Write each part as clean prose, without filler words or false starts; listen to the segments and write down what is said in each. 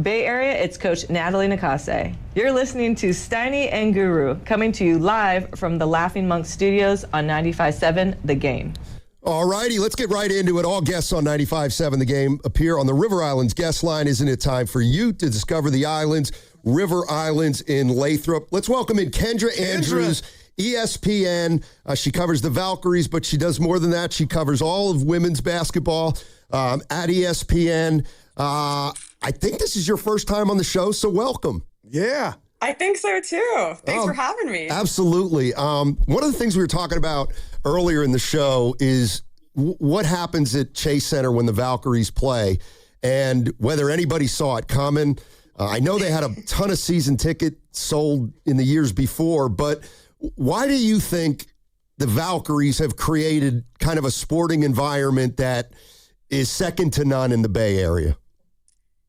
Bay Area, it's Coach Natalie Nakase. You're listening to Steiny and Guru, coming to you live from the Laughing Monk Studios on 95.7 The Game. All righty, let's get right into it. All guests on 95.7 The Game appear on the River Islands guest line. Isn't it time for you to discover the islands, River Islands in Lathrop? Let's welcome in Kendra Andrews, ESPN. She covers the Valkyries, but she does more than that. She covers all of women's basketball at ESPN. I think this is your first time on the show, so welcome. Yeah. I think so, too. Thanks for having me. Absolutely. One of the things we were talking about earlier in the show is what happens at Chase Center when the Valkyries play and whether anybody saw it coming. I know they had a ton of season tickets sold in the years before, but why do you think the Valkyries have created kind of a sporting environment that is second to none in the Bay Area?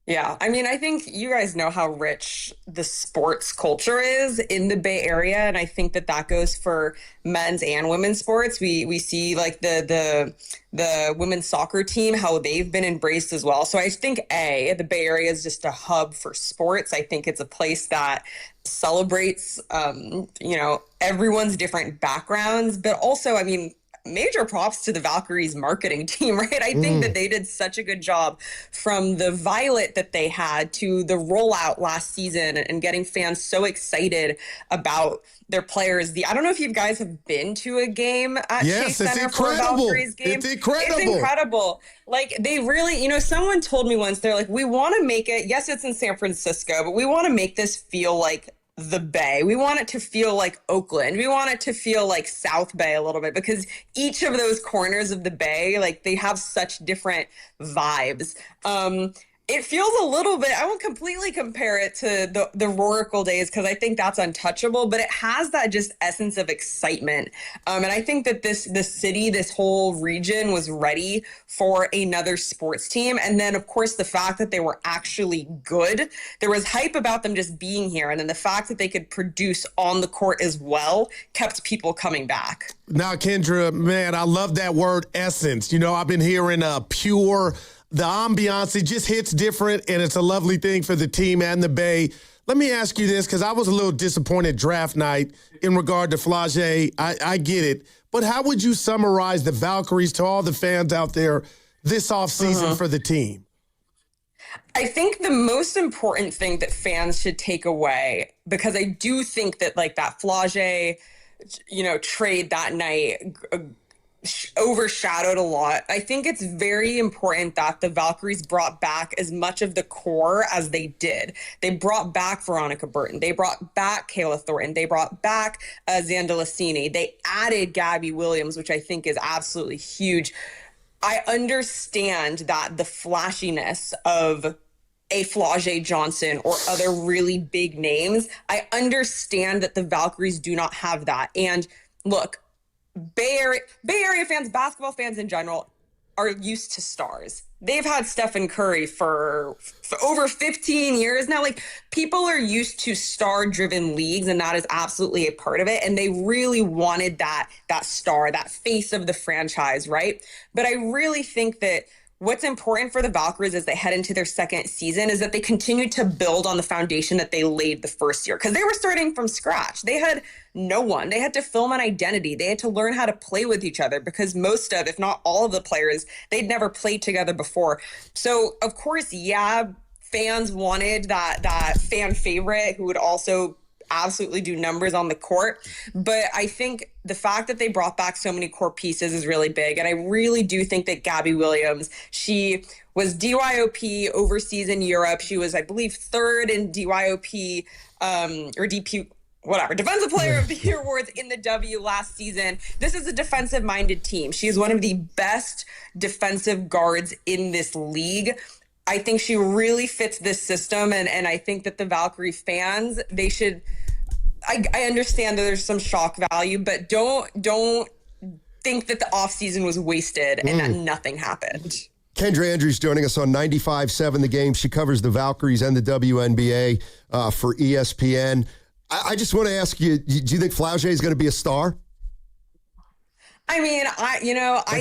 Yeah, I mean, I think you guys know how rich the sports culture is in the Bay Area, and I think that goes for men's and women's sports. We see like the women's soccer team, how they've been embraced as well. So I think the Bay Area is just a hub for sports. I think it's a place that celebrates, everyone's different backgrounds, but also, I mean, major props to the Valkyries marketing team, right? I think that they did such a good job from the Violet that they had to the rollout last season and getting fans so excited about their players. I don't know if you guys have been to a game at Chase Center for a Valkyries game. It's incredible. It's incredible. Like they really, someone told me once, they're like, we want to make it, yes, it's in San Francisco, but we want to make this feel like the Bay. We want it to feel like Oakland. We want it to feel like South Bay a little bit because each of those corners of the Bay, like they have such different vibes. It feels a little bit, I won't completely compare it to the Roracle days because I think that's untouchable, but it has that just essence of excitement. And I think that this city, this whole region was ready for another sports team. And then, of course, the fact that they were actually good. There was hype about them just being here. And then the fact that they could produce on the court as well kept people coming back. Now, Kendra, man, I love that word essence. I've been hearing pure. The ambiance, it just hits different, and it's a lovely thing for the team and the Bay. Let me ask you this, because I was a little disappointed draft night in regard to Flauge. I get it. But how would you summarize the Valkyries to all the fans out there this offseason for the team? I think the most important thing that fans should take away, because I do think that like that Flauge, trade that night overshadowed a lot. I think it's very important that the Valkyries brought back as much of the core as they did. They brought back Veronica Burton. They brought back Kayla Thornton. They brought back Zandalicini. They added Gabby Williams, which I think is absolutely huge. I understand that the flashiness of a Flauge Johnson or other really big names, I understand that the Valkyries do not have that. And look, Bay Area fans, basketball fans in general, are used to stars. They've had Stephen Curry for over 15 years now. Like, people are used to star-driven leagues, and that is absolutely a part of it. And they really wanted that star, that face of the franchise, right? But I really think that what's important for the Valkyries as they head into their second season is that they continue to build on the foundation that they laid the first year, because they were starting from scratch. They had no one. They had to film an identity. They had to learn how to play with each other because most of, if not all of the players, they'd never played together before. So, of course, fans wanted that fan favorite who would also absolutely do numbers on the court. But I think the fact that they brought back so many core pieces is really big. And I really do think that Gabby Williams, she was DYOP overseas in Europe. She was, I believe, third in DYOP or DP, whatever, Defensive Player of the Year awards in the W last season. This is a defensive-minded team. She is one of the best defensive guards in this league. I think she really fits this system, and I think that the Valkyrie fans, they should, I understand that there's some shock value, but don't think that the offseason was wasted and that nothing happened. Kendra Andrews joining us on 95.7 The Game. She covers the Valkyries and the WNBA for ESPN. I just want to ask you, do you think Flauge is going to be a star? I mean, I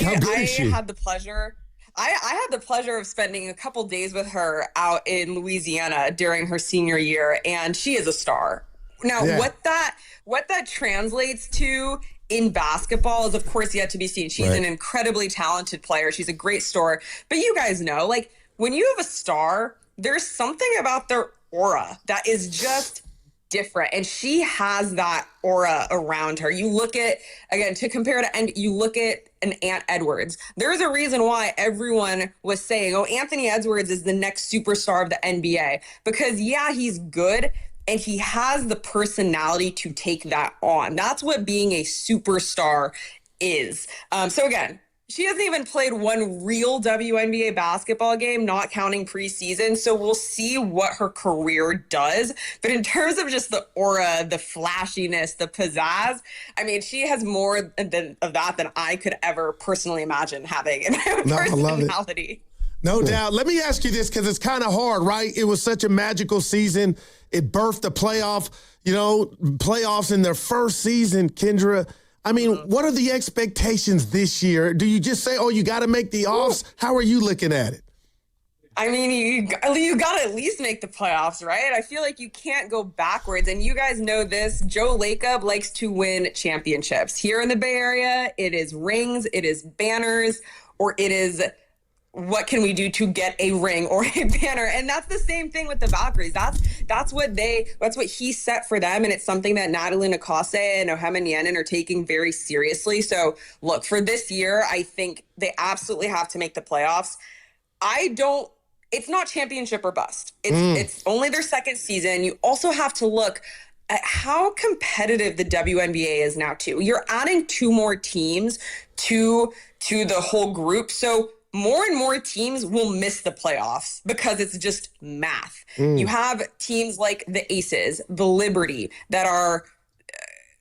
had the pleasure. I had the pleasure of spending a couple days with her out in Louisiana during her senior year, and she is a star. Now, what that translates to in basketball is, of course, yet to be seen. She's an incredibly talented player. She's a great star. But you guys know, like, when you have a star, there's something about their aura that is just different, and she has that aura around her. You look at, again, to compare to, and you look at an Ant Edwards. There's a reason why everyone was saying, oh, Anthony Edwards is the next superstar of the NBA, because he's good and he has the personality to take that on. That's what being a superstar is. So again, she hasn't even played one real WNBA basketball game, not counting preseason. So we'll see what her career does. But in terms of just the aura, the flashiness, the pizzazz, I mean, she has more of that than I could ever personally imagine having in my personality. No doubt. Let me ask you this, because it's kind of hard, right? It was such a magical season. It birthed the playoffs in their first season, Kendra. I mean, what are the expectations this year? Do you just say, oh, you got to make the offs? How are you looking at it? I mean, you got to at least make the playoffs, right? I feel like you can't go backwards. And you guys know this. Joe Lacob likes to win championships. Here in the Bay Area, it is rings, it is banners, or it is what can we do to get a ring or a banner? And that's the same thing with the Valkyries. That's what he set for them. And it's something that Natalie Nakase and Ohema Nienen are taking very seriously. So look, for this year, I think they absolutely have to make the playoffs. It's not championship or bust. It's only their second season. You also have to look at how competitive the WNBA is now too. You're adding 2 more teams to the whole group. So more and more teams will miss the playoffs because it's just math. You have teams like the Aces, the Liberty, that are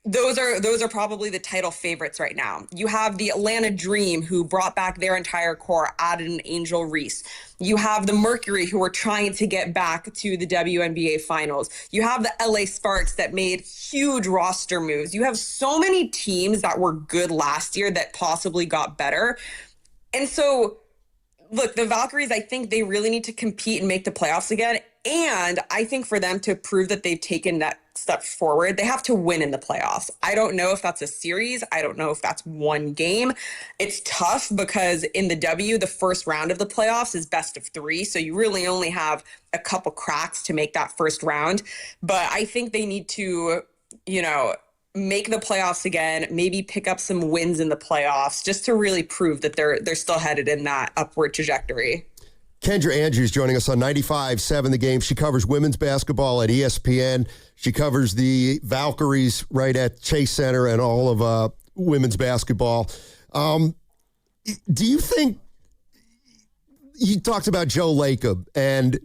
those are probably the title favorites right now. You have the Atlanta Dream, who brought back their entire core, added an Angel Reese. You have the Mercury, who are trying to get back to the WNBA finals. You have the LA Sparks that made huge roster moves. You have so many teams that were good last year that possibly got better. And so, look, the Valkyries, I think they really need to compete and make the playoffs again. And I think for them to prove that they've taken that step forward, they have to win in the playoffs. I don't know if that's a series. I don't know if that's one game. It's tough because in the the first round of the playoffs is best of 3. So you really only have a couple cracks to make that first round. But I think they need to, make the playoffs again, maybe pick up some wins in the playoffs just to really prove that they're still headed in that upward trajectory. Kendra Andrews joining us on 95.7 The Game. She covers women's basketball at ESPN. She covers the Valkyries right at Chase Center and all of women's basketball. Do you think, you talked about Joe Lacob, and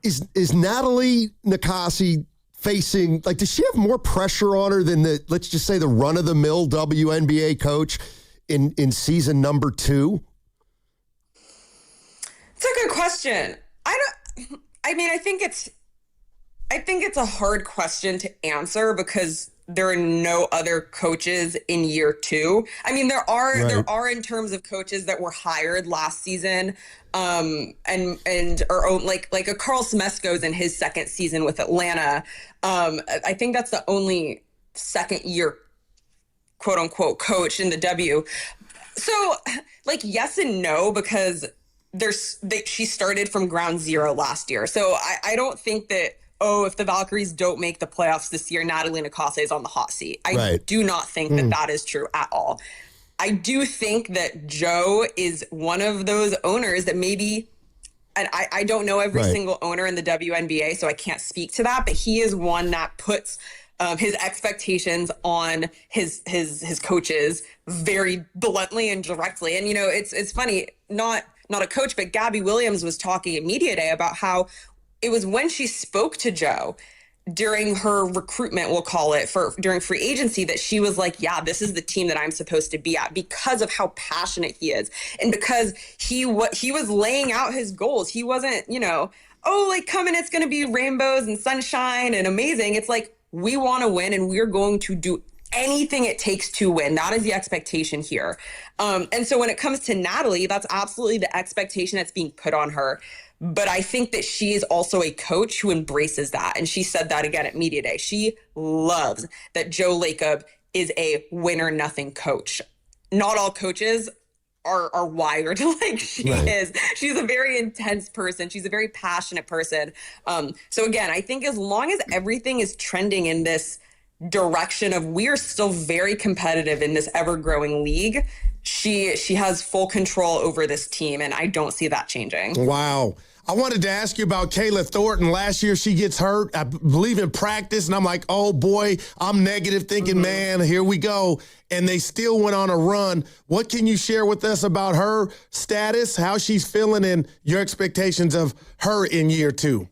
is Natalie Nakase facing, does she have more pressure on her than let's just say the run-of-the-mill WNBA coach in season number 2? It's a good question. I think it's a hard question to answer because there are no other coaches in year 2. I mean, there are in terms of coaches that were hired last season, and are like a Carl Smesco's in his second season with Atlanta. I think that's the only second year, quote unquote, coach in the W. So yes and no, because she started from ground zero last year. So I don't think that, if the Valkyries don't make the playoffs this year, Natalie Nakase is on the hot seat. I do not think that is true at all. I do think that Joe is one of those owners that maybe, and I don't know every single owner in the WNBA, so I can't speak to that, but he is one that puts his expectations on his coaches very bluntly and directly. And, it's funny, not a coach, but Gabby Williams was talking at Media Day about how it was when she spoke to Joe during her recruitment, we'll call it, during free agency, that she was like, yeah, this is the team that I'm supposed to be at, because of how passionate he is. And because he was laying out his goals. He wasn't, come in, it's going to be rainbows and sunshine and amazing. It's like, we want to win and we're going to do anything it takes to win. That is the expectation here. And so when it comes to Natalie, that's absolutely the expectation that's being put on her. But I think that she is also a coach who embraces that. And she said that again at Media Day. She loves that Joe Lacob is a win-or-nothing coach. Not all coaches are wired like she is. She's a very intense person. She's a very passionate person. So again, I think as long as everything is trending in this direction of we're still very competitive in this ever-growing league, she has full control over this team, and I don't see that changing. Wow. I wanted to ask you about Kayla Thornton. Last year, she gets hurt, I believe, in practice, and I'm like, oh, boy, I'm negative thinking, man, here we go. And they still went on a run. What can you share with us about her status, how she's feeling, and your expectations of her in year 2?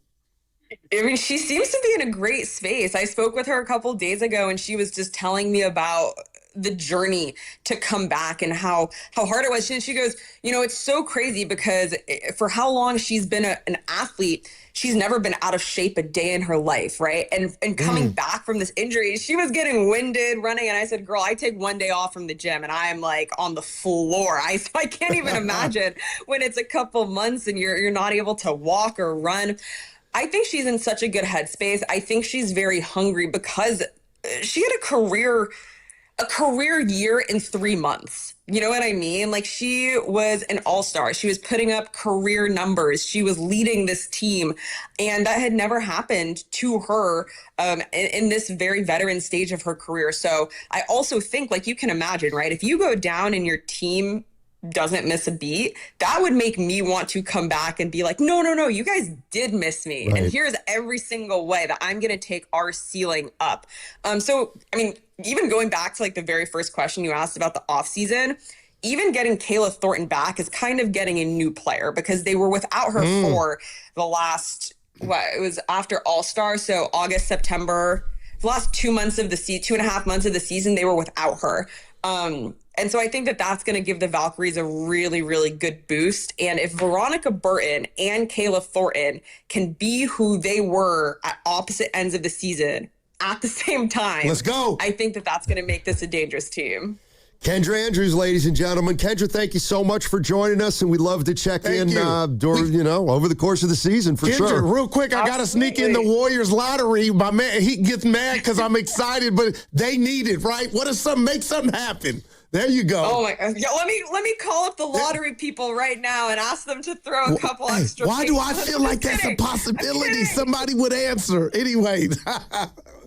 I mean, she seems to be in a great space. I spoke with her a couple days ago, and she was just telling me about the journey to come back and how hard it was. And she goes, it's so crazy because for how long she's been an athlete, she's never been out of shape a day in her life, right? And coming back from this injury, she was getting winded running. And I said, girl, I take one day off from the gym and I'm like on the floor. I can't even imagine when it's a couple months and you're not able to walk or run. I think she's in such a good headspace. I think she's very hungry because she had a career year in 3 months. You know what I mean? Like, she was an all-star. She was putting up career numbers. She was leading this team. And that had never happened to her in this very veteran stage of her career. So I also think, like, you can imagine, right? If you go down and your team doesn't miss a beat, that would make me want to come back and be like, no, you guys did miss me. Right. And here's every single way that I'm going to take our ceiling up. So, I mean, even going back to like the very first question you asked about the offseason, even getting Kayla Thornton back is kind of getting a new player because they were without her for the last, it was after All-Star. So August, September, the last 2 months of the season, 2.5 months of the season, they were without her. And so I think that that's going to give the Valkyries a really, really good boost. And if Veronica Burton and Kayla Thornton can be who they were at opposite ends of the season at the same time, let's go. I think that that's going to make this a dangerous team. Kendra Andrews, ladies and gentlemen. Kendra, thank you so much for joining us, and we'd love to check in over the course of the season for Kendra, sure. Real quick, I got to sneak in the Warriors lottery. My man, he gets mad because I'm excited, but they need it, right? Make something happen. There you go. Oh my God! Yeah, let me call up the lottery people right now and ask them to throw a couple extra. Why do I feel like that's a possibility? Somebody would answer anyway.